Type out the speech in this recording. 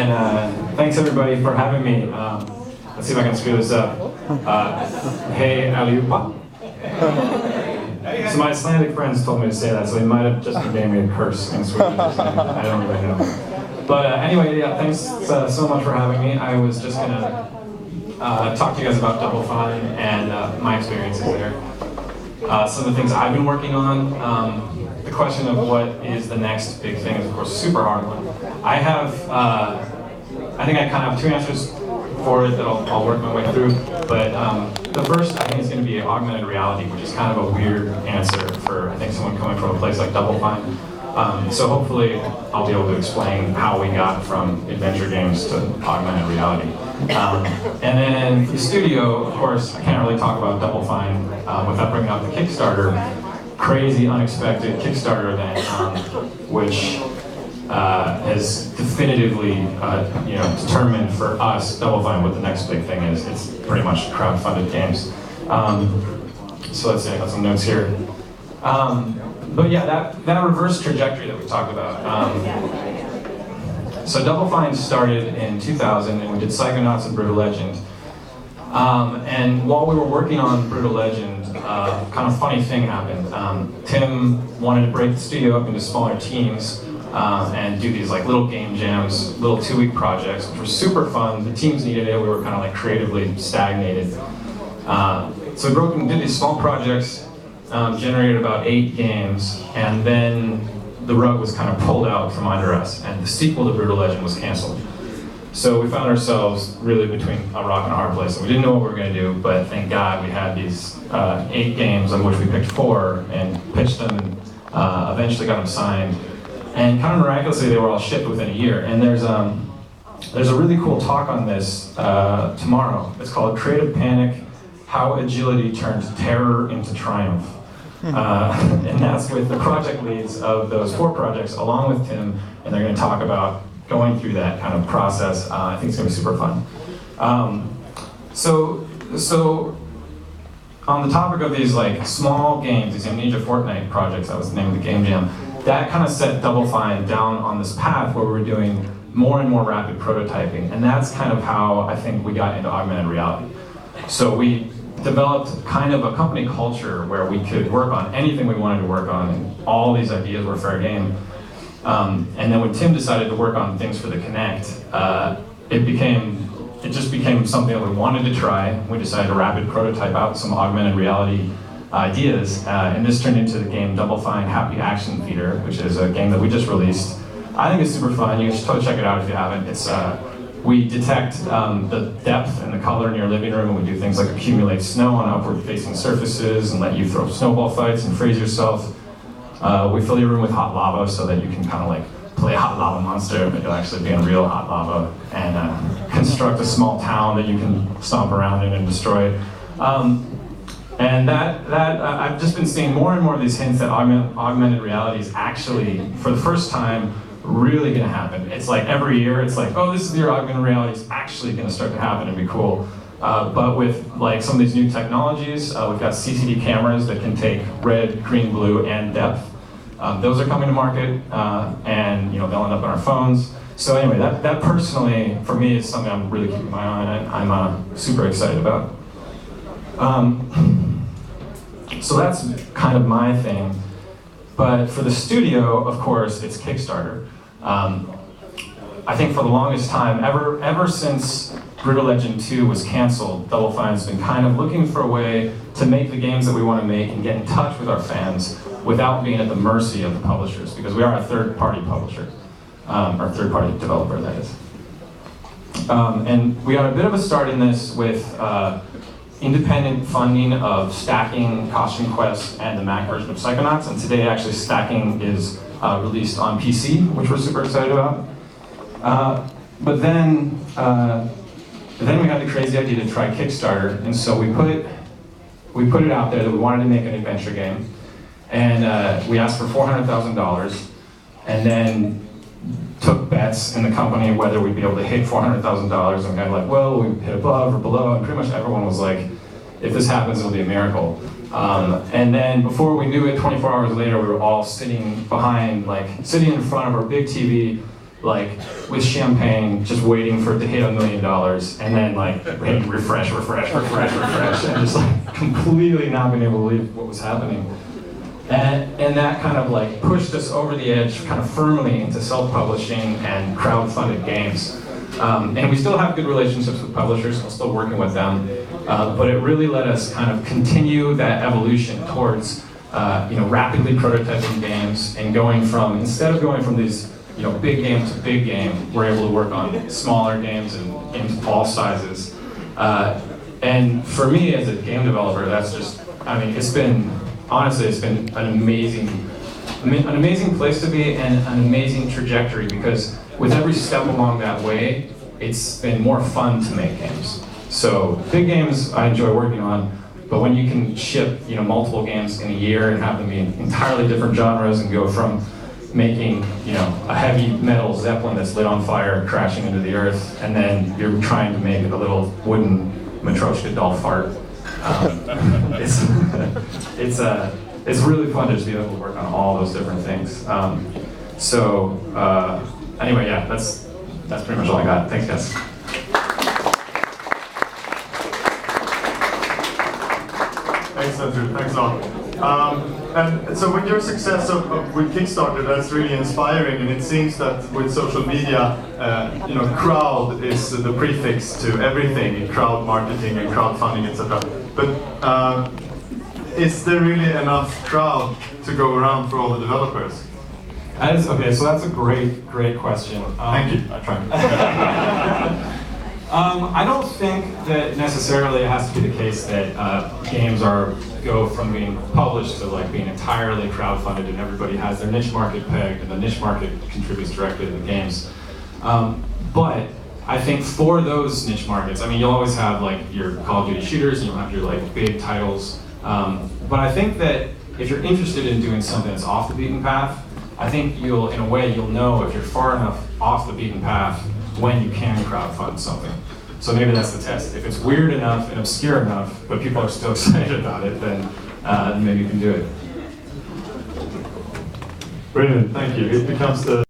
And thanks everybody for having me. Let's see if I can screw this up. Hey, Aliupa. So my Icelandic friends told me to say that, so they might have just been giving me a curse in Swedish. I don't really know. But anyway, yeah, thanks so much for having me. I was just gonna talk to you guys about Double Fine and my experiences there. Some of the things I've been working on. The question of what is the next big thing is, of course, a super hard one. I think I kind of have two answers for it that I'll work my way through. But the first, I think, is going to be augmented reality, which is kind of a weird answer for, I think, someone coming from a place like Double Fine. So hopefully, I'll be able to explain how we got from adventure games to augmented reality. And then for the studio, of course, I can't really talk about Double Fine without bringing up the Kickstarter. Crazy, unexpected Kickstarter event, which has definitively, determined for us, Double Fine, what the next big thing is. It's pretty much crowdfunded games. So let's see, I got some notes here. But yeah, that reverse trajectory that we talked about. So Double Fine started in 2000, and we did Psychonauts and Brutal Legend. And while we were working on Brutal Legend, kind of funny thing happened. Tim wanted to break the studio up into smaller teams and do these like little game jams, little 2-week projects, which were super fun. The teams needed it. We were kind of like creatively stagnated. So we broke and did these small projects, generated about 8 games, and then the rug was kind of pulled out from under us, and the sequel to Brutal Legend was canceled. So we found ourselves really between a rock and a hard place. We didn't know what we were going to do, but thank God we had these 8 games, of which we picked 4 and pitched them, and eventually got them signed. And kind of miraculously, they were all shipped within a year. And there's a really cool talk on this tomorrow. It's called Creative Panic: How Agility Turned Terror into Triumph. And that's with the project leads of those 4 projects, along with Tim, and they're going to talk about going through that kind of process. I think it's going to be super fun. So on the topic of these like small games, these Amnesia Fortnite projects, that was the name of the game jam, that kind of set Double Fine down on this path where we were doing more and more rapid prototyping, and that's kind of how I think we got into augmented reality. So we developed kind of a company culture where we could work on anything we wanted to work on, and all these ideas were fair game. And then when Tim decided to work on things for the Kinect, it just became something that we wanted to try. We decided to rapid prototype out some augmented reality ideas, and this turned into the game Double Fine Happy Action Theater, which is a game that we just released. I think it's super fun. You should totally check it out if you haven't. It's we detect the depth and the color in your living room, and we do things like accumulate snow on upward-facing surfaces and let you throw snowball fights and freeze yourself. We fill your room with hot lava so that you can kind of like play hot lava monster, but you'll actually be in real hot lava, and construct a small town that you can stomp around in and destroy. And I've just been seeing more and more of these hints that augmented reality is actually, for the first time, really going to happen. It's like every year, it's like, oh, this is your augmented reality. It's actually going to start to happen and be cool. But with like some of these new technologies, we've got CCD cameras that can take red, green, blue, and depth. Those are coming to market, and they'll end up on our phones. So anyway, that personally, for me, is something I'm really keeping my eye on, and I'm super excited about. So that's kind of my thing. But for the studio, of course, it's Kickstarter. I think for the longest time, ever since Brutal Legend 2 was canceled, Double Fine's been kind of looking for a way to make the games that we want to make and get in touch with our fans without being at the mercy of the publishers, because we are a third-party publisher, or third-party developer, that is. And we got a bit of a start in this with independent funding of Stacking, Costume Quest, and the Mac version of Psychonauts, and today actually Stacking is released on PC, which we're super excited about. But then we had the crazy idea to try Kickstarter, and so we put it out there that we wanted to make an adventure game, and we asked for $400,000, and then took bets in the company whether we'd be able to hit $400,000, and kind of like, well, we hit above or below, and pretty much everyone was like, if this happens, it'll be a miracle. And then before we knew it, 24 hours later, we were all sitting in front of our big TV, like with champagne, just waiting for it to hit $1 million, and then like hitting refresh, and just like completely not being able to believe what was happening. And that kind of like pushed us over the edge kind of firmly into self-publishing and crowd-funded games. And we still have good relationships with publishers, we're still working with them, but it really let us kind of continue that evolution towards rapidly prototyping games and going from, instead of going from these big game to big game, we're able to work on smaller games and games of all sizes. And for me as a game developer, that's just, honestly, it's been an amazing place to be and an amazing trajectory, because with every step along that way, it's been more fun to make games. So big games I enjoy working on, but when you can ship multiple games in a year and have them be in entirely different genres and go from making a heavy metal zeppelin that's lit on fire crashing into the earth, and then you're trying to make a little wooden Matryoshka doll fart. It's really fun to just be able to work on all those different things. Anyway, yeah, that's pretty much all I got. Thanks, guys. Excellent, dude. Thanks a lot. And so with your success with Kickstarter, that's really inspiring, and it seems that with social media, crowd is the prefix to everything, crowd marketing and crowdfunding, etc. But is there really enough crowd to go around for all the developers? Okay, so that's a great question. Thank you. I tried. I don't think that necessarily it has to be the case that games go from being published to like being entirely crowdfunded and everybody has their niche market pegged and the niche market contributes directly to the games. But I think for those niche markets, you'll always have like your Call of Duty shooters and you'll have your like big titles. But I think that if you're interested in doing something that's off the beaten path, I think you'll know if you're far enough off the beaten path when you can crowdfund something. So maybe that's the test. If it's weird enough and obscure enough, but people are still excited about it, then maybe you can do it. Brilliant, thank you. It becomes the